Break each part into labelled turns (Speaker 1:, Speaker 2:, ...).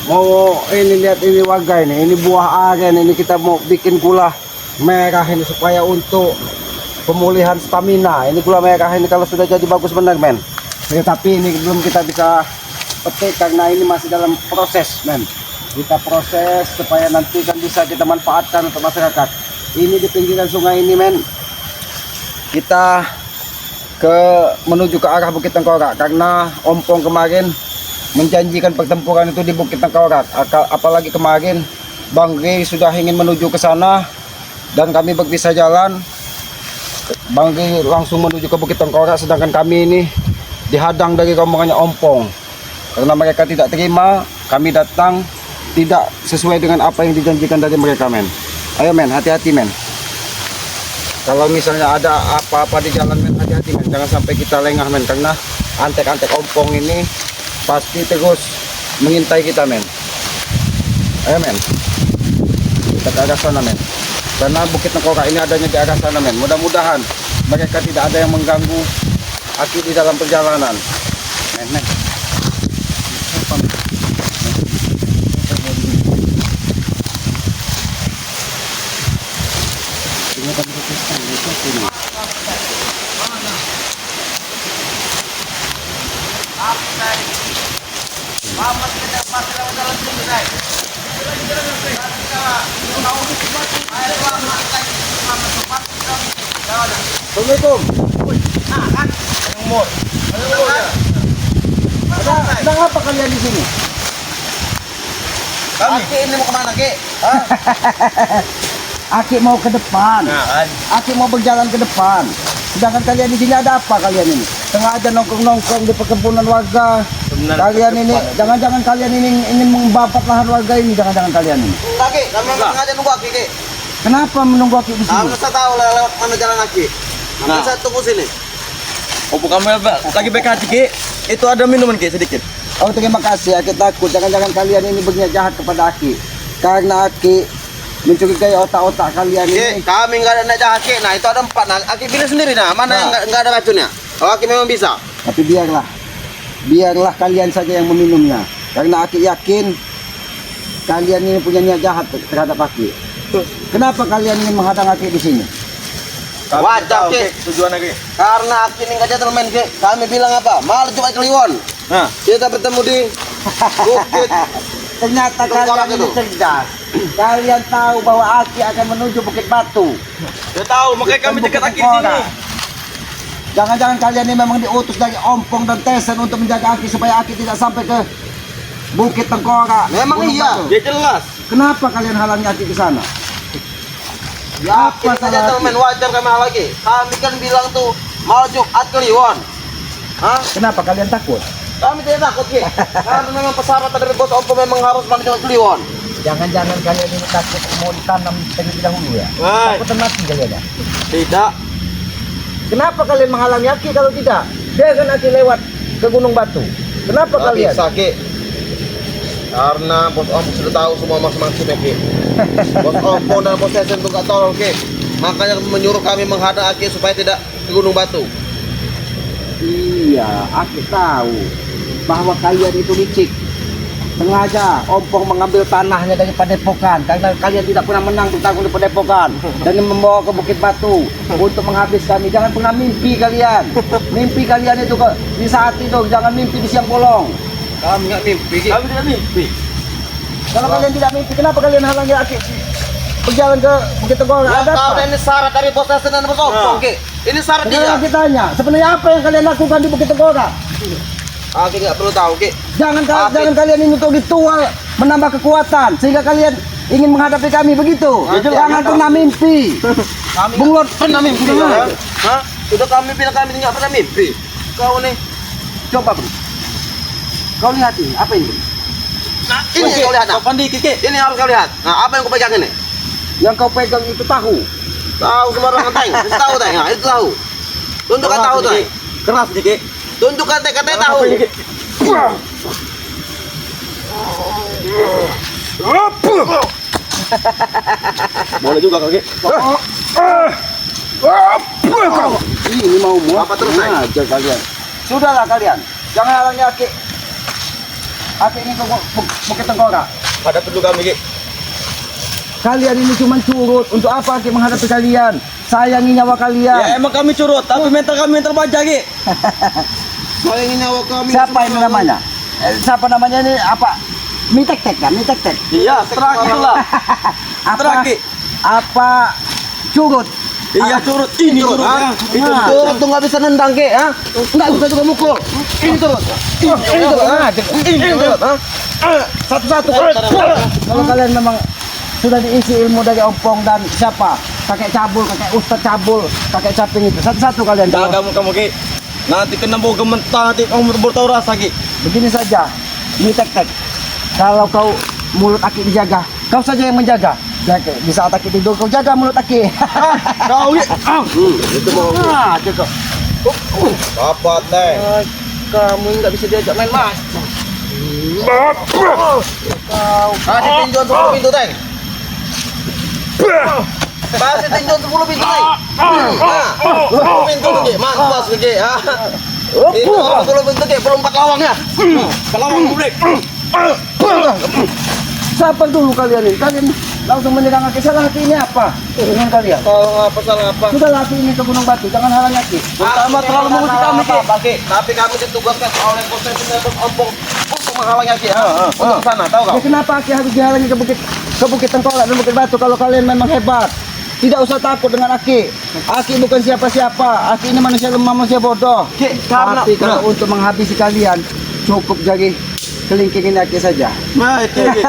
Speaker 1: mau ini lihat ini warga ini buah aren ini kita mau bikin gula merah ini supaya untuk pemulihan stamina. Ini gula merah ini kalau sudah jadi bagus benar men. Ya, tapi ini belum kita bisa petik karena ini masih dalam proses men. Kita proses supaya nanti kan bisa kita manfaatkan untuk masyarakat. Ini di pinggiran sungai ini men. Kita menuju ke arah Bukit Tengkorak karena ompong kemarin menjanjikan pertempuran itu di Bukit Tengkorak. Apalagi kemarin Bang Rey sudah ingin menuju ke sana dan kami berpisah jalan. Bang Rey langsung menuju ke Bukit Tengkorak, sedangkan kami ini dihadang dari rombongannya ompong karena mereka tidak terima kami datang tidak sesuai dengan apa yang dijanjikan dari mereka men. Ayo men, hati-hati men. Kalau misalnya ada apa-apa di jalan men, hati-hati men, jangan sampai kita lengah men, karena antek-antek ompong ini pasti terus mengintai kita men. Ayo men, kita ke arah sana men, karena Bukit Tengkorak ini adanya di arah sana men. Mudah-mudahan mereka tidak ada yang mengganggu Aki di dalam perjalanan men. Assalamualaikum. Ada apa kalian di sini?
Speaker 2: Aki ini mau kemana Ki?
Speaker 1: Aki mau ke depan. Aki mau berjalan ke depan. Sedangkan kalian di sini ada apa kalian ini? Tengah ada nongkrong-nongkrong di perkebunan warga. Kalian ini, jangan-jangan kalian ini ingin membabat lahan warga ini, jangan-jangan kalian ini.
Speaker 2: Aki, kami sengaja nunggu Aki Ki.
Speaker 1: Kenapa menunggu Aki di sini?
Speaker 2: Saya tahu lewat mana jalan Aki. Nanti saya tunggu sini.
Speaker 3: Oh bukan lagi baik hati Ki. Itu ada minuman Ki sedikit.
Speaker 1: Oh terima kasih, Aki takut jangan-jangan kalian ini berniat jahat kepada Aki. Karena Aki mencurigai otak-otak kalian ini.
Speaker 2: Kami nggak ada niat jahat Ki. Nah itu ada 4. Nah Aki pilih sendiri nah, mana yang nggak ada racunnya. Kalau Aki memang bisa.
Speaker 1: Tapi biarlah kalian saja yang meminumnya. Karena Aki yakin kalian ini punya niat jahat terhadap Aki. Kenapa kalian ingin menghadang Aki di sini?
Speaker 2: Wajar Ki.
Speaker 3: Tujuan Ki.
Speaker 2: Karena Aki ini nggak gentleman Ki. Kami bilang apa? Malam Jumat Kliwon.
Speaker 3: Nah,
Speaker 2: kita bertemu di Bukit.
Speaker 1: Ternyata kalian ini cerdas. Kalian tahu bahwa Aki akan menuju Bukit Batu.
Speaker 3: saya tahu makanya kami dekat Aki di sini.
Speaker 1: Jangan-jangan kalian ini memang diutus dari Ompong dan Tesen untuk menjaga Aki supaya Aki tidak sampai ke Bukit Tengkorak.
Speaker 2: Memang
Speaker 1: Gunung
Speaker 2: iya.
Speaker 1: Batu.
Speaker 3: Dia jelas.
Speaker 1: Kenapa kalian halangi Aki ke sana?
Speaker 2: Ya, apa saja gentleman wajar kami lagi. Kami kan bilang tuh malam Jumat Kliwon. Hah?
Speaker 1: Kenapa kalian takut?
Speaker 2: Kami tidak takut Ki. Karena memang persyaratan dari bos Oppo memang harus malam Jumat Kliwon.
Speaker 1: Jangan-jangan kalian ini takut mau ditanam terlebih dahulu ya? Takut mati kalian ya?
Speaker 3: Tidak.
Speaker 1: Kenapa kalian menghalangi Aki kalau tidak? Biarkan Aki lewat ke Gunung Batu. Kenapa kalian?
Speaker 2: Bisa Ki. Karena bos Oppo sudah tahu semua maksud-maksudnya Ki. Bos Oppo dan bos Tesen itu gak tolong Ki. Makanya menyuruh kami menghadang Aki supaya tidak ke Gunung Batu.
Speaker 1: Iya, Aki tahu bahwa kalian itu licik. Sengaja Ompong mengambil tanahnya dari Padepokan karena kalian tidak pernah menang bertarung di Padepokan dan membawa ke Bukit Batu untuk menghabis kami. Jangan pernah mimpi kalian. Mimpi kalian itu di saat itu, jangan mimpi di siang bolong.
Speaker 2: Kami nggak mimpi Ki.
Speaker 3: Kami tidak mimpi.
Speaker 1: Kalau kalian tidak mimpi, kenapa kalian halangi Aki berjalan ke Bukit Tengkorak?
Speaker 2: Ya,
Speaker 1: Ada
Speaker 2: tahu
Speaker 1: apa?
Speaker 2: ini syarat dari bos Tesen dan bos Oppo Ki. Ini syarat dia.
Speaker 1: Sekarang kita tanya, sebenarnya apa yang kalian lakukan di Bukit Tengkorak?
Speaker 2: Aki nggak perlu tahu Ki.
Speaker 1: Jangan kalian ini untuk ritual menambah kekuatan sehingga kalian ingin menghadapi kami begitu. Jangan pernah mimpi.
Speaker 2: Kami
Speaker 1: Bung Lord
Speaker 2: pernah mimpi. Hah? Sudah kami bilang kami nggak pernah mimpi. Kau nih.
Speaker 1: Coba Bro. Kau lihat ini, apa ini?
Speaker 2: Nah, ini yang kau lihat. Nah.
Speaker 3: Sopan dikit Ki.
Speaker 2: Ini harus kau lihat. Nah, apa yang kau pegang ini?
Speaker 1: Yang kau pegang itu tahu.
Speaker 2: Tahu sembarangan Teng. Itu tahu Teng. Nah, itu tahu. Tunjukkan tahu tuh.
Speaker 3: Keras sedikit.
Speaker 2: Tunjukkan Teng, katanya tahu.
Speaker 3: Boleh juga Ki.
Speaker 1: Ini mau
Speaker 2: Apa terus, Nay?
Speaker 1: aja kalian. Sudahlah kalian. Jangan halangi Aki. Aki ingin ke Bukit Tengkorak.
Speaker 3: Hadapi dulu kami, Ki.
Speaker 1: Kalian ini cuma curut. Untuk apa Aki menghadapi kalian? Sayangi nyawa
Speaker 3: Ya
Speaker 1: kalian.
Speaker 3: emang kami curut, tapi mental kami mental baja, Ki.
Speaker 2: Sayangin nyawa kami.
Speaker 1: Siapa ini namanya? Siapa namanya ini apa? Mitek-tek kan? Mitek-tek.
Speaker 3: Iya, terakhir lah.
Speaker 1: Apa?
Speaker 3: Terakhir.
Speaker 1: Apa? Curut.
Speaker 3: Iya curut, ini curut.
Speaker 2: Ah,
Speaker 3: Itu
Speaker 2: turut tuh nggak bisa nendang ke, ah? Nggak bisa juga mukul. Ini turut. Ini turut. Ini turut.
Speaker 1: Satu-satu. Kalau kalian memang sudah diisi ilmu dari Ompong dan siapa? Kakek Cabul, kakek Ustadz Cabul, kakek Caping itu. Satu-satu kalian.
Speaker 3: Jaga kamu, Ki. Nanti kena bau gementar, nanti kamu baru rasa, Ki.
Speaker 1: Begini saja. Ini tek-tek. Kalau kau mulut Aki dijaga, kau saja yang menjaga. Jadi, di saat Aki tidur, kau jaga mulut Aki.
Speaker 3: Kau, Ki.
Speaker 2: Itu mau.
Speaker 1: Ah, cukup.
Speaker 2: Apa teh?
Speaker 1: Kamu nggak bisa diajak main mas.
Speaker 2: Kasih tinjauan 10 pintu teh. Kasih tinjauan 10 pintu teh. 10 pintu ke, mantas ke, ah. Itu 10 pintu ke, belum 4 lawang ya.
Speaker 3: Pelawang publik.
Speaker 1: Siapa dulu kalian ini? Kalian langsung menyerang Aki. Salah Aki ini apa? Dengan kalian.
Speaker 2: Salah apa, salah apa?
Speaker 1: Sudah laki ini ke Gunung Batu, jangan halangi Aki.
Speaker 3: Pertama terlalu menguji kami, Ki.
Speaker 2: Oke, tapi kami ditugaskan oleh Polsek Bos Ompong untuk menghalangi Aki. Untuk sana, tahu kau?
Speaker 1: Ya, kenapa Aki harus dihalangi ke Bukit Tengkorak dan Bukit Batu kalau kalian memang hebat? Tidak usah takut dengan Aki. Aki bukan siapa-siapa. Aki ini manusia lemah, manusia bodoh.
Speaker 3: Ki, karena
Speaker 1: Tapi kalau untuk menghabisi kalian, cukup jadi kelingkingin Aki saja.
Speaker 3: Nah, itu, Ki.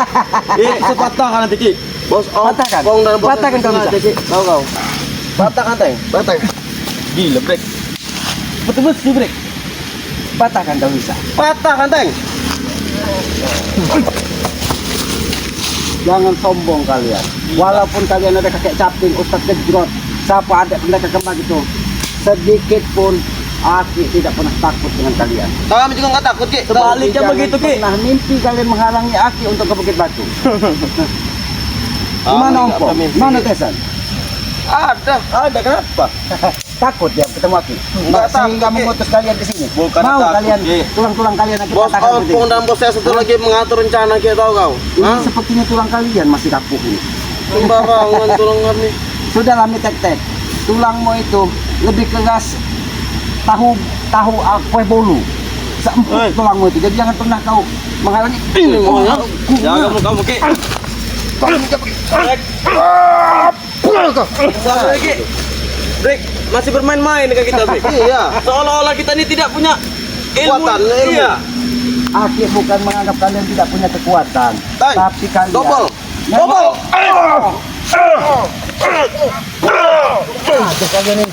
Speaker 3: Sepatahkan nanti, Ki.
Speaker 2: Bos
Speaker 1: Patahkan.
Speaker 2: Ompong dan Bos
Speaker 1: Patahkan kau bisa.
Speaker 2: Tahu kau? Patahkan teh, patah.
Speaker 3: Gila, brek.
Speaker 1: Betul-betul break. Patahkan kau bisa.
Speaker 2: Patahkan teh.
Speaker 1: Jangan sombong kalian. Walaupun kalian ada kakek Caping, Ustadz Gejrot, siapa ada pendekar kembang itu, sedikit pun Aki tidak pernah takut dengan kalian.
Speaker 2: Kami juga nggak takut, Ki.
Speaker 3: Sebaliknya
Speaker 1: Jangan
Speaker 3: begitu, Ki.
Speaker 1: pernah mimpi kalian menghalangi Aki untuk ke Bukit Batu. Gimana
Speaker 2: Kami
Speaker 1: Ompong?
Speaker 2: nggak mimpi.
Speaker 1: Mana Tesan?
Speaker 3: Ada kenapa?
Speaker 1: Takut ya ketemu Aki.
Speaker 2: Nggak
Speaker 1: Sehingga
Speaker 2: takut, Ki.
Speaker 1: mengutus kalian ke sini.
Speaker 3: Bukan
Speaker 1: Mau
Speaker 3: takut,
Speaker 1: kalian
Speaker 3: Ki.
Speaker 1: tulang-tulang kalian Aki
Speaker 2: Bos
Speaker 1: patahkan seperti
Speaker 2: Ompong
Speaker 1: ini.
Speaker 2: dan Bos saya satu lagi mengatur rencana, Ki, tahu kau?
Speaker 1: Ini
Speaker 2: Hah?
Speaker 1: sepertinya tulang kalian masih rapuh ini.
Speaker 2: Sembarangan tulang kami.
Speaker 1: Sudah lami tek-tek. Tulangmu itu lebih keras tahu kue bolu. Seempuk tulangmu itu. Jadi jangan pernah kau menghalangi.
Speaker 2: Ini maunya.
Speaker 3: Jaga kamu, Ki. Brek. Sabar, Ki. Brek, masih bermain-main dengan kita, Brek.
Speaker 2: Iya.
Speaker 3: Seolah-olah kita ini tidak punya ilmu.
Speaker 2: Kekuatan, ilmu.
Speaker 3: Iya.
Speaker 1: Aki bukan menganggap kalian tidak punya kekuatan,
Speaker 2: Tay,
Speaker 1: tapi kalian
Speaker 2: Dobel.
Speaker 1: Memang-
Speaker 2: Dobel.
Speaker 1: Aduh, kalian ini.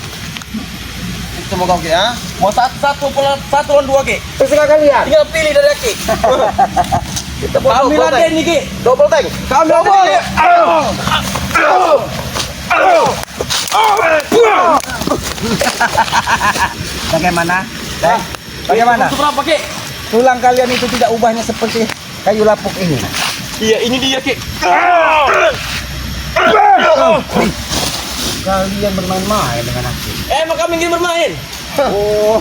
Speaker 2: Semua kau, Ki, ah.
Speaker 3: Mau satu lawan dua, Ki.
Speaker 1: Terserah kalian.
Speaker 3: Tinggal pilih dari Ki.
Speaker 2: Kita buat
Speaker 3: Kami
Speaker 2: double
Speaker 3: laden
Speaker 2: tank.
Speaker 3: nih, Ki.
Speaker 2: Double tank.
Speaker 3: Kami laden, Ki.
Speaker 1: Bagaimana? Bagaimana?
Speaker 3: Itu berapa, Ki?
Speaker 1: Tulang kalian itu tidak ubahnya seperti kayu lapuk ini.
Speaker 3: Iya, ini dia, Ki.
Speaker 1: Kalian bermain-main dengan aku.
Speaker 3: Emang kami ingin bermain.
Speaker 1: Oh,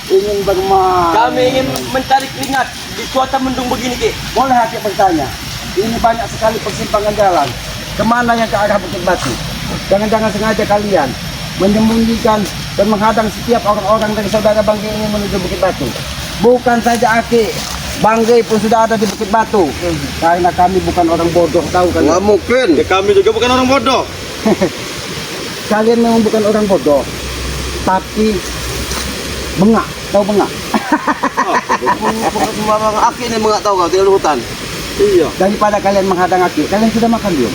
Speaker 1: ingin bermain.
Speaker 3: Kami ingin mencari keringat di cuaca mendung begini, Ki.
Speaker 1: Boleh Aki bertanya. Ini banyak sekali persimpangan jalan. Kemana yang ke arah Bukit Batu? Jangan-jangan sengaja kalian menyembunyikan dan menghadang setiap orang-orang dari saudara Bangge ini menuju Bukit Batu. Bukan saja Aki, Bangge pun sudah ada di Bukit Batu. Karena kami bukan orang bodoh, tahu kan?
Speaker 2: Nggak mungkin.
Speaker 3: Ya, kami juga bukan orang bodoh.
Speaker 1: Kalian memang bukan orang bodoh, tapi bengak, tahu bengak?
Speaker 2: Bukan sembarangan. Aki ini nggak tahu kau tinggal di hutan.
Speaker 3: Iya.
Speaker 1: Daripada kalian menghadang Aki, kalian sudah makan belum?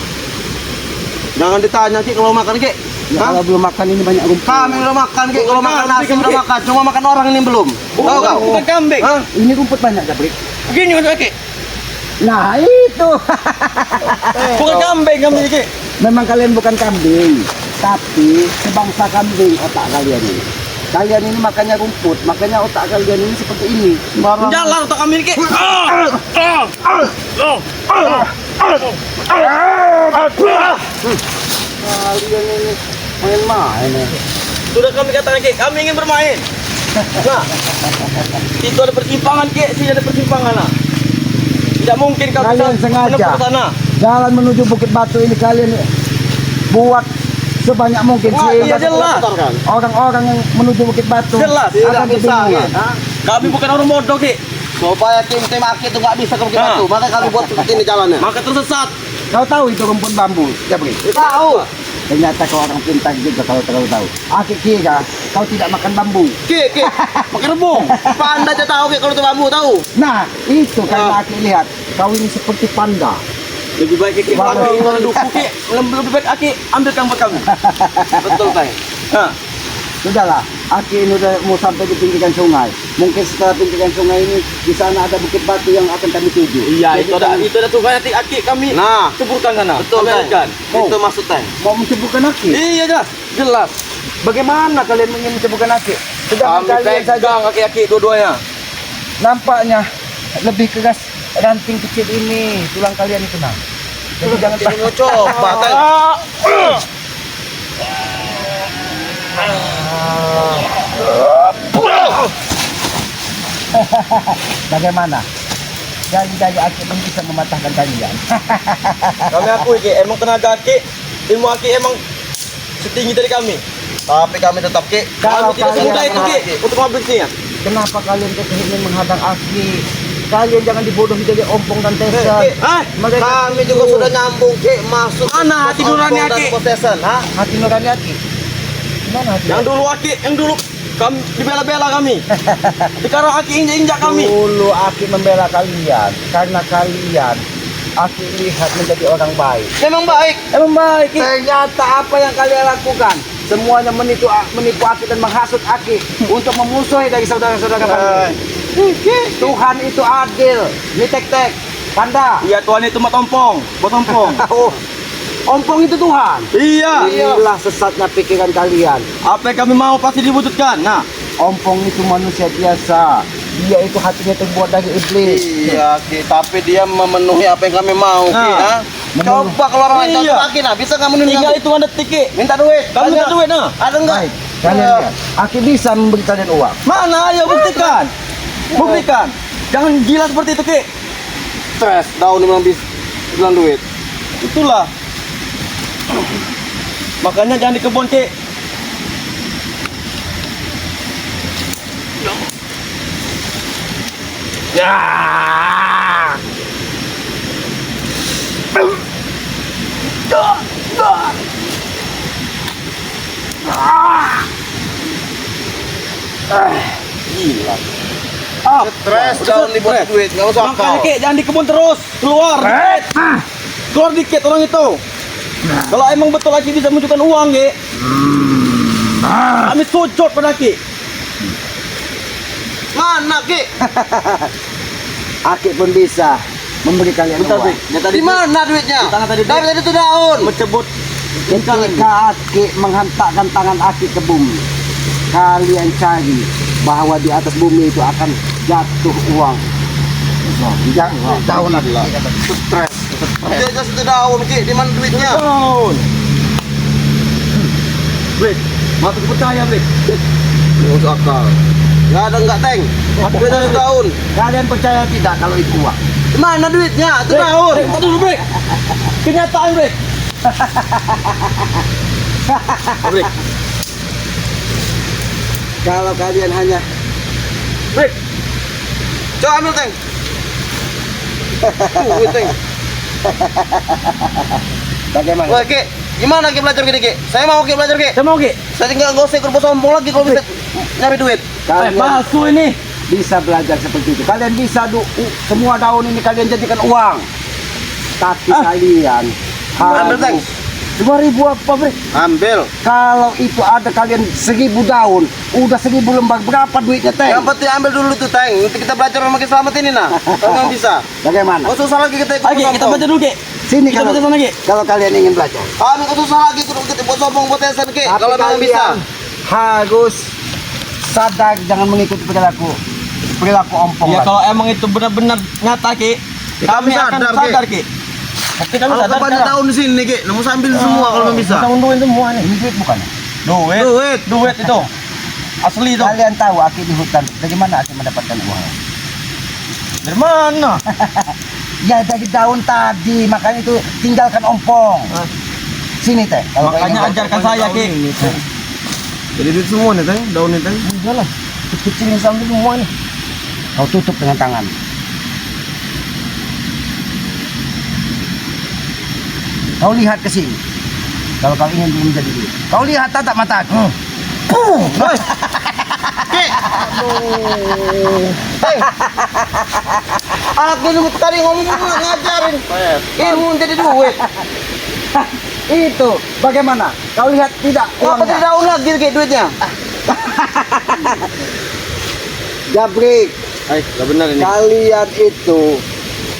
Speaker 2: Jangan ditanya, Ki, kalau makan, Ki.
Speaker 1: Ya,
Speaker 2: Hah?
Speaker 1: kalau belum makan ini banyak rumput.
Speaker 2: Kami udah makan, Ki. Kalau makan nasi
Speaker 3: Kambing,
Speaker 2: udah
Speaker 3: Ki.
Speaker 2: makan. Cuma makan orang ini belum. Tahu kau?
Speaker 3: Bukan kambing.
Speaker 2: Hah?
Speaker 1: Ini rumput banyak, Jabrik.
Speaker 3: Begini, Mas Ki.
Speaker 1: Nah itu.
Speaker 3: Bukan kambing kami, Ki.
Speaker 1: Memang kalian bukan kambing, tapi sebangsa kambing otak kalian ini. Kalian ini makannya rumput, makanya otak kalian ini seperti ini.
Speaker 3: Jalan otak kami, Ki.
Speaker 1: Kalian ini main-main ya.
Speaker 3: Sudah kami katakan, Ki, kami ingin bermain. Nah, itu ada persimpangan, Ki, sini ada persimpangan lah. Tidak mungkin kau
Speaker 1: Kalian
Speaker 3: bisa
Speaker 1: sengaja.
Speaker 3: menempuh ke sana.
Speaker 1: Jalan menuju Bukit Batu ini kalian buat sebanyak mungkin
Speaker 3: Wah,
Speaker 1: sehingga
Speaker 3: iya jelas.
Speaker 1: orang-orang yang menuju Bukit Batu
Speaker 3: Jelas,
Speaker 1: akan
Speaker 2: Tidak bisa,
Speaker 1: kebingungan.
Speaker 2: Ki.
Speaker 3: Kami bukan orang bodoh, Ki.
Speaker 2: Supaya tim-tim Aki itu nggak bisa ke Bukit
Speaker 3: Ah.
Speaker 2: Batu, maka kami buat seperti ini jalannya.
Speaker 3: Maka tersesat.
Speaker 1: Kau tahu itu rumpun bambu, Jabri?
Speaker 2: Tahu.
Speaker 1: Ternyata kau orang pintar juga kalau tahu. Aki kira kau tidak makan bambu.
Speaker 2: Ki,
Speaker 3: Pakai rebung.
Speaker 2: panda aja tahu Ki kalau itu bambu tahu.
Speaker 1: Nah, itu karena Aki lihat kau ini seperti panda.
Speaker 3: Lebih baik Ki
Speaker 1: Wah,
Speaker 3: Aki mana duku, Ki. Lebih baik Aki ambilkan buat kami.
Speaker 2: Betul, Teng.
Speaker 3: Hah.
Speaker 1: Sudahlah, Aki ini udah mau sampai di pinggiran sungai. Mungkin setelah pinggiran sungai ini di sana ada Bukit Batu yang akan kami tuju.
Speaker 3: Iya,
Speaker 1: Jadi
Speaker 3: itu ada sungai nanti Aki kami
Speaker 2: Nah,
Speaker 3: ceburkan sana.
Speaker 2: betul,
Speaker 3: Kami
Speaker 2: Teng.
Speaker 3: alihkan.
Speaker 1: Oh.
Speaker 2: Itu maksud Teng.
Speaker 1: mau menceburkan Aki.
Speaker 3: Iya jelas. Jelas.
Speaker 1: Bagaimana kalian ingin menceburkan Aki? Sedangkan
Speaker 3: Kami
Speaker 1: kalian saja
Speaker 3: pegang Aki-Aki dua-duanya.
Speaker 1: nampaknya lebih keras ranting kecil ini, tulang kalian itu nah. Jadi jangan
Speaker 2: Ini mau coba, Teng.
Speaker 1: bagaimana? Jadi Aki pun bisa mematahkan kalian.
Speaker 3: Kami akui Ki, emang tenaga Aki, ilmu Aki emang setinggi dari kami.
Speaker 2: Tapi kami tetap Ki.
Speaker 1: Kalau
Speaker 3: Kami tidak
Speaker 1: kalian
Speaker 3: semudah itu Ki untuk mengambil sini.
Speaker 1: Kenapa kalian ingin menghadang Aki? Kalian jangan dibodohi jadi ompong dan tesan.
Speaker 2: Ki,
Speaker 1: Mereka
Speaker 2: kami
Speaker 1: itu
Speaker 2: juga sudah nyambung Ki masuk.
Speaker 3: Mana hati nurani
Speaker 2: Ompong dan
Speaker 3: Aki?
Speaker 2: possession, ha?
Speaker 1: hati nurani Aki. Gimana hati?
Speaker 3: Yang dulu Aki, yang dulu kami dibela-bela kami. Sekarang Aki injak-injak kami.
Speaker 1: Dulu Aki membela kalian karena kalian Aki lihat menjadi orang baik.
Speaker 2: Memang baik.
Speaker 1: Emang baik. Ternyata apa yang kalian lakukan semuanya menipu Aki dan menghasut Aki untuk memusuhi dari saudara-saudara kalian. Tuhan itu adil. Ini tek-tek. Panda.
Speaker 3: Iya Tuhan itu mah tompong, buat tompong.
Speaker 1: Oh, ompong itu Tuhan.
Speaker 3: Iya.
Speaker 1: Inilah sesatnya pikiran kalian.
Speaker 3: Apa yang kami mau pasti diwujudkan. Nah,
Speaker 1: Ompong itu manusia biasa. Dia itu hatinya terbuat dari iblis.
Speaker 2: Iya Ki, tapi dia memenuhi apa yang kami mau Ki,
Speaker 3: Nah.
Speaker 2: ha? Coba kalau orang lain
Speaker 3: Iya.
Speaker 2: contoh Aki, nah bisa nggak memenuhi
Speaker 3: tinggal
Speaker 2: kami?
Speaker 3: itu detik Ki.
Speaker 2: Minta duit.
Speaker 3: Kami minta
Speaker 2: Banyak.
Speaker 3: duit nah.
Speaker 2: Ada enggak?
Speaker 1: Baik, kalian lihat. Aki bisa memberi kalian uang.
Speaker 3: Mana? Ayo buktikan. Buktikan. Jangan gila seperti itu Ki.
Speaker 2: Stres, daun bilang duit.
Speaker 3: Itulah. Makanya jangan di kebun Ki. Ya. Gila.
Speaker 2: Stres, daun dibuat duit, nggak usah
Speaker 3: Makanya
Speaker 2: kau.
Speaker 3: Ki, jangan di kebun terus. Keluar. dikit. Keluar dikit orang itu. Kalau emang betul lagi bisa menunjukkan uang Ki. Kami sujud pada Ki.
Speaker 2: Mana Ki?
Speaker 1: Aki pun bisa memberi kalian
Speaker 3: Bentar,
Speaker 1: uang.
Speaker 3: Bik. Ya, tadi
Speaker 2: Di mana duitnya?
Speaker 3: Di tangan tadi, Bik.
Speaker 2: Dari tadi itu daun.
Speaker 3: mencebut
Speaker 1: Ketika Aki menghantakkan tangan Aki ke bumi, kalian cari bahwa di atas bumi itu akan jatuh uang. Daun Aki.
Speaker 2: Stres. Dia just itu daun Ki, di mana duitnya?
Speaker 3: tahun. Break. Mati percaya, Break.
Speaker 2: Nggak usah akal. Nggak ada enggak Teng? Duitnya itu daun.
Speaker 1: Kalian percaya tidak kalau itu uang?
Speaker 2: Di mana duitnya? Itu
Speaker 3: Break.
Speaker 2: daun.
Speaker 3: Break. Tunggu dulu, Break. Kenyataan, Break. Break.
Speaker 1: Kalau kalian hanya
Speaker 3: Break.
Speaker 2: Coba ambil Teng. Duit Teng.
Speaker 1: bagaimana?
Speaker 2: Wah Ki, gimana Ki belajar gini Ki? Saya mau Ki belajar Ki.
Speaker 3: Saya mau, Ki.
Speaker 2: Saya tinggal gosek kerupuk sombong lagi kalau bisa nyari duit.
Speaker 1: Kalian
Speaker 3: Palsu ini.
Speaker 1: bisa belajar seperti itu. Kalian bisa semua daun ini kalian jadikan uang. Tapi kalian
Speaker 2: Ambil, Teng.
Speaker 1: 2.000 apa, Bre?
Speaker 2: Ambil.
Speaker 1: Kalau itu ada kalian 1.000 daun, udah 1.000 lembar, berapa duitnya, Teng?
Speaker 2: Yang penting ambil dulu tuh Teng. Nanti kita belajar sama Ki Selamat ini nah. Kalau nggak bisa.
Speaker 1: Bagaimana?
Speaker 2: Nggak susah lagi kita ikut
Speaker 3: Oke, kita
Speaker 2: sombong.
Speaker 3: baca dulu, Ki.
Speaker 1: Sini
Speaker 3: Kita
Speaker 1: kalau,
Speaker 3: baca sana, Ki.
Speaker 1: kalau kalian ingin belajar.
Speaker 2: Kami nggak susah lagi ikut buat sombong buat tesan Ki.
Speaker 1: Tapi
Speaker 2: Kalau memang bisa.
Speaker 1: kalian harus sadar jangan mengikuti perilaku ompong.
Speaker 3: Ya
Speaker 1: lagi.
Speaker 3: kalau emang itu benar-benar nyata, Ki.
Speaker 2: Ya,
Speaker 3: Kami
Speaker 2: kami
Speaker 3: akan
Speaker 2: sadar,
Speaker 3: sadar, Ki. Tapi kami
Speaker 2: Kalau
Speaker 3: sadar.
Speaker 2: banyak daun di sini Ki, namun sambil semua kalau memang bisa.
Speaker 3: Kita unduhin semua nih.
Speaker 1: Ini duit bukan?
Speaker 3: Duit.
Speaker 2: Duit.
Speaker 3: Duit itu. Asli itu.
Speaker 1: Kalian tahu Aki di hutan, bagaimana Aki mendapatkan uang?
Speaker 3: Dari mana?
Speaker 1: Ya dari daun tadi, makanya itu tinggalkan ompong. Sini teh. Kalau
Speaker 3: Makanya ajarkan saya, Ki.
Speaker 2: Jadi itu semua nih, Teng, daun ini, Teng.
Speaker 1: Udah lah, kecilin sampai semua nih. Kau tutup dengan tangan. Kau lihat ke sini. Kalau kau ingin menjadi dia. Kau lihat tatap mataku.
Speaker 2: Aku nunggu tadi ngomong ngajarin. Ilmu jadi duit.
Speaker 1: Itu bagaimana? Kau lihat tidak
Speaker 2: Kenapa
Speaker 1: uangnya?
Speaker 2: tidak daun lagi kayak duitnya?
Speaker 1: Jabrik,
Speaker 2: Gak benar ini.
Speaker 1: kalian itu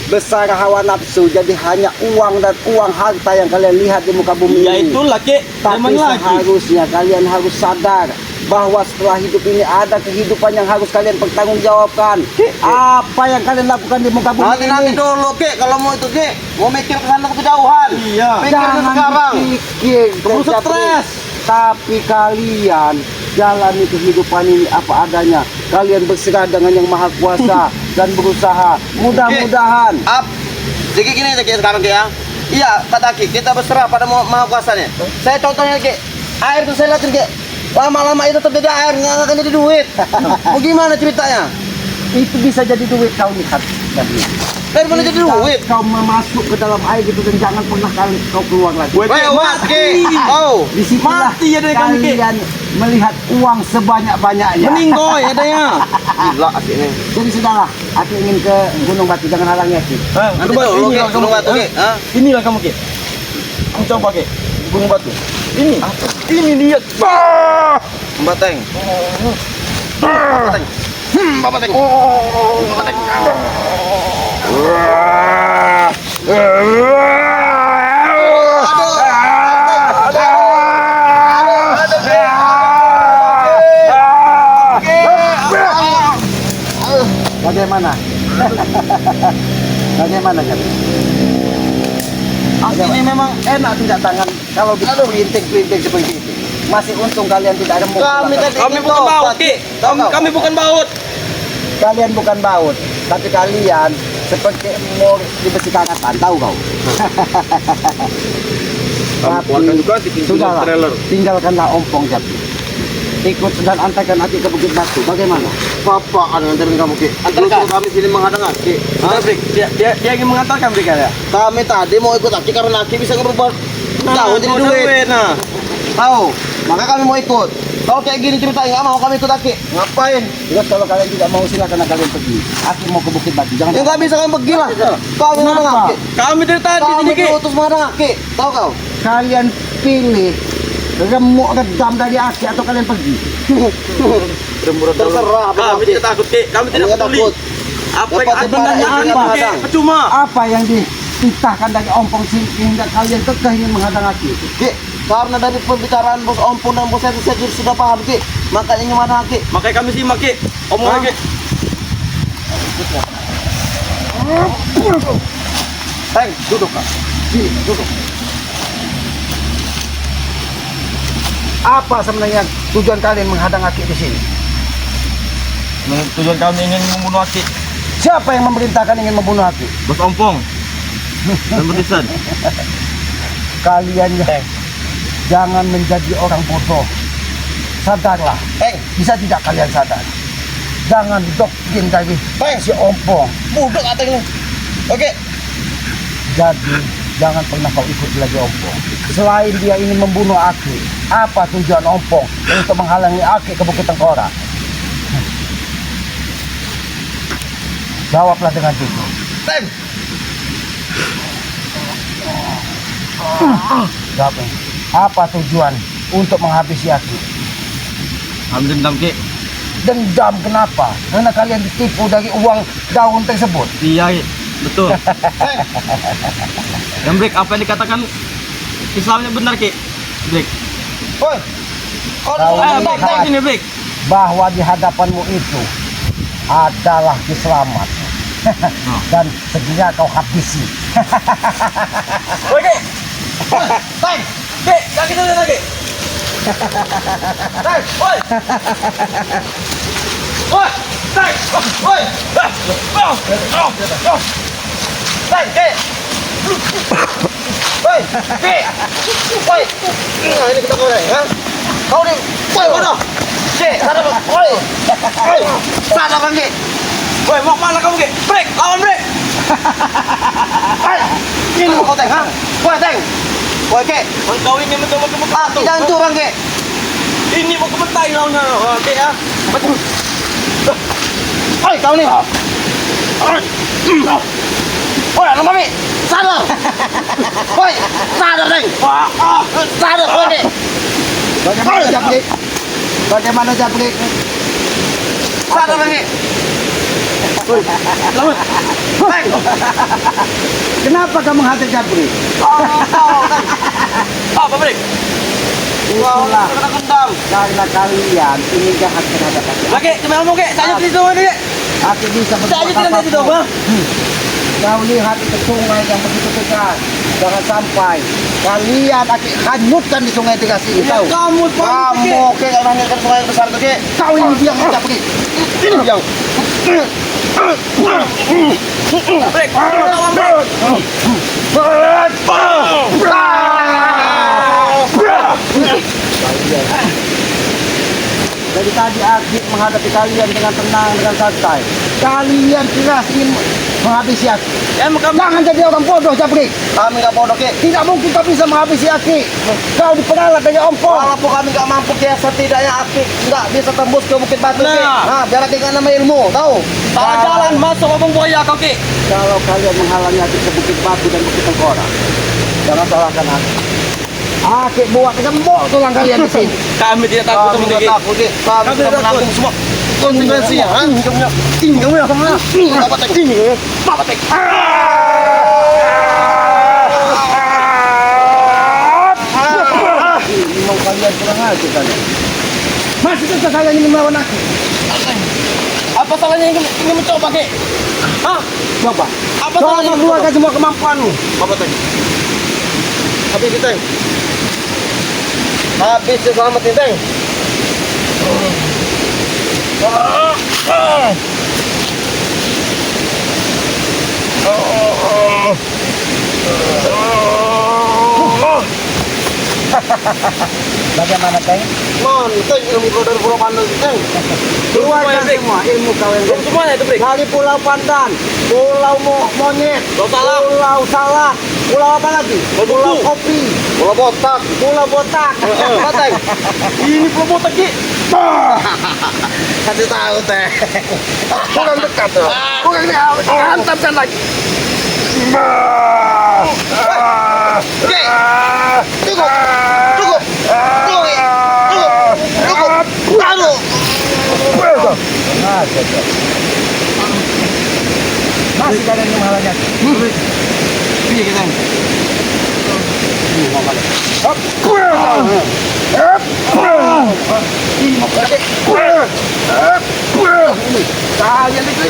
Speaker 1: besar hawa nafsu, jadi hanya uang dan uang harta yang kalian lihat di muka bumi
Speaker 3: Ya
Speaker 1: ini.
Speaker 3: itulah, Ki.
Speaker 1: Tapi
Speaker 3: Zaman lagi.
Speaker 1: seharusnya kalian harus sadar bahwa setelah hidup ini ada kehidupan yang harus kalian pertanggungjawabkan. Apa yang kalian lakukan di muka bumi
Speaker 2: Nanti
Speaker 1: ini?
Speaker 2: dulu, Ki. Kalau mau itu, Ki. Mau mikir ke sana kejauhan.
Speaker 3: Iya.
Speaker 2: Pikir sekarang.
Speaker 1: dipikir,
Speaker 3: Perlu
Speaker 1: Jabrik.
Speaker 3: stres.
Speaker 1: Tapi kalian jalani kehidupan ini apa adanya. Kalian berserah dengan yang maha kuasa dan berusaha. Mudah-mudahan.
Speaker 2: Up. Jadi gini aja, Ki, sekarang, Ki, ya. Iya, kata Ki, kita berserah pada maha kuasanya. Saya contohnya, Ki. Air itu saya lihatin, Ki. Lama-lama itu tetap jadi air, nggak akan jadi duit. Mau gimana ceritanya?
Speaker 1: Itu bisa jadi duit, kau lihat.
Speaker 2: Dari mana jadi duit?
Speaker 1: Kau masuk ke dalam air gitu dan jangan pernah kali kau keluar lagi.
Speaker 2: Lewat, Ki. Oh.
Speaker 1: Disitulah
Speaker 3: Mati ya dari kamu, Ki.
Speaker 1: kalian melihat uang sebanyak-banyaknya.
Speaker 3: Meninggoy adanya.
Speaker 2: Gila aslinya.
Speaker 1: Jadi sudahlah, aku ingin ke Gunung Batu, jangan halangi aku.
Speaker 2: Nanti dulu, Ki, Gunung Batu, Ki. Hah?
Speaker 3: Inilah kamu, Ki. Kamu coba, Ki. Gunung Batu. Ini. Ini lihat.
Speaker 2: Mbak Teng. Bapak Teng. Bapak Teng. Bapak Teng.
Speaker 1: Bagaimana? Bagaimana kan? Ini memang enak tidak tangan kalau dipelinting-pelinting seperti itu. Masih untung kalian tidak remuk.
Speaker 3: Kami bukan baut, Ki. Kami bukan baut.
Speaker 1: Kalian bukan baut, tapi kalian seperti mur di besi karatan, tahu kau?
Speaker 2: keluarkan juga di pintu
Speaker 1: sudahlah,
Speaker 2: trailer.
Speaker 1: tinggalkanlah ompong Jabrik. Ikut dan antarkan hati ke Bukit Batu. Bagaimana?
Speaker 2: Bapak akan nganterin kamu, Ki.
Speaker 3: Antarkan.
Speaker 2: Justru kami sini menghadang Aki.
Speaker 3: Sudah, Brik. Dia ingin mengantarkan, Brik, ya.
Speaker 2: Kami tadi mau ikut Aki karena Aki bisa ngerubah daun jadi
Speaker 3: mau
Speaker 2: duit.
Speaker 3: Nah.
Speaker 2: Tahu? Maka kami mau ikut. Kalau kayak gini ceritanya nggak mau kami ikut Aki. Ngapain?
Speaker 1: Terus kalau kalian tidak mau silakan kalian pergi. Aku mau ke Bukit Batu. Jangan.
Speaker 2: Ya nggak bisa kami pergi lah. Kami menghadang
Speaker 1: Kenapa?
Speaker 2: Aki.
Speaker 3: Kami dari tadi
Speaker 2: Kami
Speaker 3: sini, Ki.
Speaker 2: diutus menghadang Aki. Tahu kau?
Speaker 1: Kalian pilih remuk redam dari Aki atau kalian pergi.
Speaker 2: Terserah.
Speaker 3: Kami tidak takut, Ki. Kami tidak
Speaker 2: Kami nggak
Speaker 3: peduli.
Speaker 2: takut.
Speaker 3: Apa
Speaker 2: Dapat
Speaker 3: yang sebenarnya
Speaker 2: cepat,
Speaker 3: ada,
Speaker 2: yang
Speaker 3: Ki?
Speaker 2: hadang.
Speaker 3: Percuma.
Speaker 1: Apa yang dititahkan dari ompong sini hingga kalian kekeh ingin menghadang Aki?
Speaker 2: Ki, karena dari pembicaraan bos Ompong dan bos saya sudah paham, Ki. Makanya ingin menghadang Aki.
Speaker 3: Makanya kami simak, Ki. Omongan, Ki.
Speaker 1: Teng, duduk kak. Sini, duduk. Apa sebenarnya tujuan kalian menghadang Aki di sini?
Speaker 3: Tujuan kami ingin membunuh Aki.
Speaker 1: Siapa yang memerintahkan ingin membunuh Aki?
Speaker 3: Bos Ompong. Dan Betisan.
Speaker 1: Kalian ya, jangan menjadi orang bodoh. Sadarlah. Bisa tidak kalian sadar? Jangan doktrin dari si ompong.
Speaker 2: Budak katanya. Oke.
Speaker 1: Jadi jangan pernah kau ikut lagi ompong. Selain dia ingin membunuh Aki, apa tujuan ompong untuk menghalangi Aki ke Bukit Tengkorak? Jawablah dengan jujur.
Speaker 2: Teng.
Speaker 1: Jawab. Apa tujuan untuk menghabisi Aki?
Speaker 3: Kami dendam, Ki.
Speaker 1: Dendam kenapa? Karena kalian ditipu dari uang daun tersebut.
Speaker 3: Iya, Ki. Betul. Yang Brik, apa yang dikatakan Islamnya benar, Ki? Brik.
Speaker 2: Woi. Kau
Speaker 1: Kau
Speaker 3: Brik,
Speaker 1: lihat
Speaker 3: sini, Brik.
Speaker 1: bahwa di hadapanmu itu adalah kiselamat. Dan segera kau habisi.
Speaker 3: Oke. Teng. Ki, kaki dulu lagi. Teng, woi. Woi, Teng. Woi. Teng.
Speaker 2: Teng, Ki. Woi, Ki. Woi. Nah, ini kita kau nih, ha? Kau nih, woi, bodoh. Ki, sadar, woi. Woi, sadar Bang Ki.
Speaker 3: Woi, mau kemana kamu, Ki? Break, lawan break.
Speaker 2: Hai. Ini kau Teng, ha? Woi, Teng. Woi, Ki.
Speaker 3: Kau ini mencoba ke
Speaker 2: Ah, tidak itu Bang Ki.
Speaker 3: Ini mau ke petai lawannya, Ki ya.
Speaker 2: Oi, kau nih. Oi, anak mami, sadar. Oi, sadar, Teng. Sadar, kau nih.
Speaker 1: Bagaimana Japrik? Bagaimana Japrik?
Speaker 2: Sadar lagi.
Speaker 3: Lawan.
Speaker 2: Teng.
Speaker 1: Kenapa kamu hadir Japrik?
Speaker 3: Apa break?
Speaker 2: Wah, kena kendam.
Speaker 1: Karena kalian ingin jahat terhadap aku.
Speaker 3: Lagi, cuma ngomong, Ki. Saya di situ, Ki.
Speaker 1: Aku bisa
Speaker 3: Saya aja tidak di situ,
Speaker 1: apapun.
Speaker 3: Bang.
Speaker 1: Kau lihat itu sungai yang begitu dekat. Jangan sampai kalian akan hanyutkan di sungai degas ini.
Speaker 3: Ya,
Speaker 1: Tahu?
Speaker 3: kamu, Bang.
Speaker 2: Kamu Ki yang nanya ke sungai besar tuh Ki.
Speaker 1: Kau ini diam Japrik.
Speaker 2: Ini yang.
Speaker 3: Break. Lawan break.
Speaker 1: Dari tadi Aki menghadapi kalian dengan tenang, dengan santai. Kalian keras ingin menghabisi Aki.
Speaker 3: Ya, kamu.
Speaker 1: Jangan jadi orang bodoh, Japrik.
Speaker 2: Kami nggak bodoh Ki.
Speaker 1: Tidak mungkin kau bisa menghabisi Aki. Kau diperalat dari ompong.
Speaker 2: Walaupun kami nggak mampu Ki, setidaknya Aki nggak bisa tembus ke Bukit Batu Ki.
Speaker 3: Nah.
Speaker 2: Nah, biar Aki nggak nama ilmu, tahu?
Speaker 3: Salah jalan masuk Abang Buaya kau, Ki.
Speaker 1: Kalau kalian menghalangi Aki ke Bukit Batu dan Bukit Tengkorak, jangan salahkan Aki. Aki buat gembok tulang kalian di sini.
Speaker 3: Kami tidak takut
Speaker 2: Kami
Speaker 3: sama
Speaker 2: nggak
Speaker 3: Ki.
Speaker 2: takut Ki. Kami
Speaker 3: Kami
Speaker 2: sudah
Speaker 3: takut.
Speaker 2: menanggung semua konsekuensinya. Ha?
Speaker 1: Ini kamu ya.
Speaker 2: Apa Teng? Ini. Apa Teng?
Speaker 1: Ini mau kalian kurang aja kalian. Masih tetap kalian ingin melawan Aki.
Speaker 3: Apa salahnya ingin mencoba, Ki? Hah?
Speaker 1: Coba.
Speaker 3: Apa
Speaker 1: Coba
Speaker 3: salahnya?
Speaker 1: keluarkan semua kemampuanmu.
Speaker 2: Apa Teng? Habis itu Teng. Habis itu selamat nih Teng.
Speaker 1: Bagaimana Teng?
Speaker 2: Man, Teng ilmu kau dari Pulau Pandan Teng.
Speaker 1: Keluarkan semua ilmu kalian.
Speaker 3: Semuanya itu break.
Speaker 1: Dari Pulau Pandan, Pulau Monyet,
Speaker 3: Pulau Salak.
Speaker 1: Pulau Salak, Pulau apa lagi?
Speaker 3: Pulau
Speaker 1: Pulau
Speaker 3: Buku.
Speaker 1: Kopi,
Speaker 2: Pulau Botak.
Speaker 1: Pulau Botak.
Speaker 2: Apa Teng?
Speaker 3: Ini Pulau Botak, Ki.
Speaker 2: Kasih tahu Teng. Kurang dekat tuh. Kurang dihantamkan lagi. Oke. Cukup. Cukup. Cukup. Cukup. Aduh.
Speaker 1: Masih kalian yang menghalangi Aki.
Speaker 2: Piye kita?
Speaker 1: Kalian itu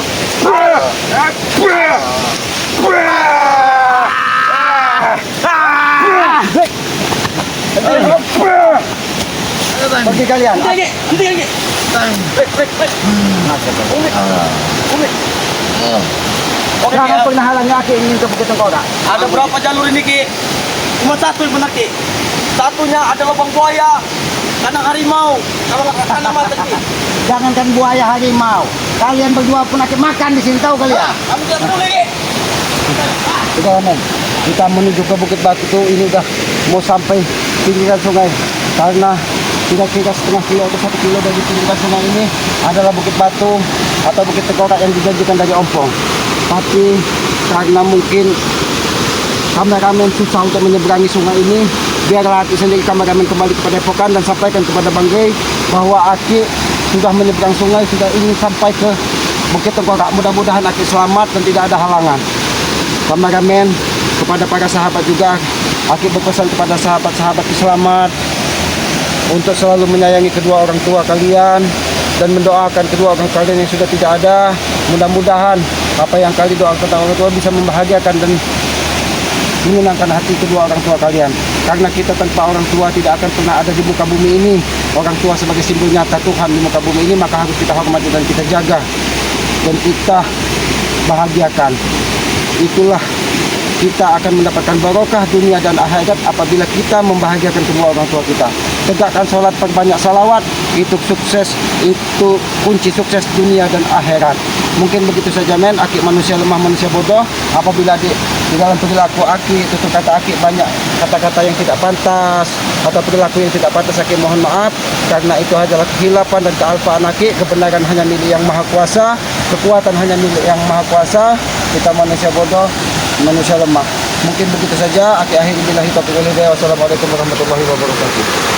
Speaker 1: bagi kalian.
Speaker 3: Henti, Ki. Henti, Ki. Break, break, break. Oke, Ki.
Speaker 1: Jangan pernah halangi Aki ingin ke Bukit Tengkorak.
Speaker 3: Ada berapa jalur ini, Ki? Cuma satu yang benar, Ki. Satunya ada lubang buaya, kandang harimau, kalau nggak kandang mata, Ki.
Speaker 1: Jangankan buaya harimau. Kalian berdua pun akan makan di sini, tahu kalian?
Speaker 3: Kami tidak peduli, Ki.
Speaker 1: Sudah men, kita menuju ke Bukit Batu tuh ini udah mau sampai pinggiran sungai karena kira-kira setengah kilo atau 1 kilo dari pinggiran sungai ini adalah Bukit Batu atau Bukit Tengkorak yang dijanjikan dari Ompong. Tapi karena mungkin kameramen susah untuk menyeberangi sungai ini, biarlah Aki sendiri kameramen kembali kepada Epokan dan sampaikan kepada Bang Gay bahwa Aki sudah menyeberang sungai, sudah ingin sampai ke Bukit Tengkorak. Mudah-mudahan Aki selamat dan tidak ada halangan. Kameramen, kepada para sahabat juga, Aki berpesan kepada sahabat-sahabat selamat untuk selalu menyayangi kedua orang tua kalian dan mendoakan kedua orang kalian yang sudah tidak ada. Mudah-mudahan apa yang kalian doakan tentang orang tua bisa membahagiakan dan menyenangkan hati kedua orang tua kalian. Karena kita tanpa orang tua tidak akan pernah ada di muka bumi ini. Orang tua sebagai simbol nyata Tuhan di muka bumi ini, maka harus kita hormati dan kita jaga dan kita bahagiakan. itulah kita akan mendapatkan barokah dunia dan akhirat apabila kita membahagiakan kedua orang tua kita. Tegakkan sholat, perbanyak salawat, itu sukses, itu kunci sukses dunia dan akhirat. Mungkin begitu saja men, Aki manusia lemah, manusia bodoh. Apabila di dalam perilaku Aki, tutur kata Aki banyak kata-kata yang tidak pantas atau perilaku yang tidak pantas, Aki mohon maaf. Karena itu adalah kehilapan dan kealpaan Aki. Kebenaran hanya milik Yang Maha Kuasa, kekuatan hanya milik Yang Maha Kuasa. Kita manusia bodoh, manusia lemah. Mungkin begitu saja. Aki akhiri billahi taufiq wal hidayah. Wassalamualaikum warahmatullahi wabarakatuh.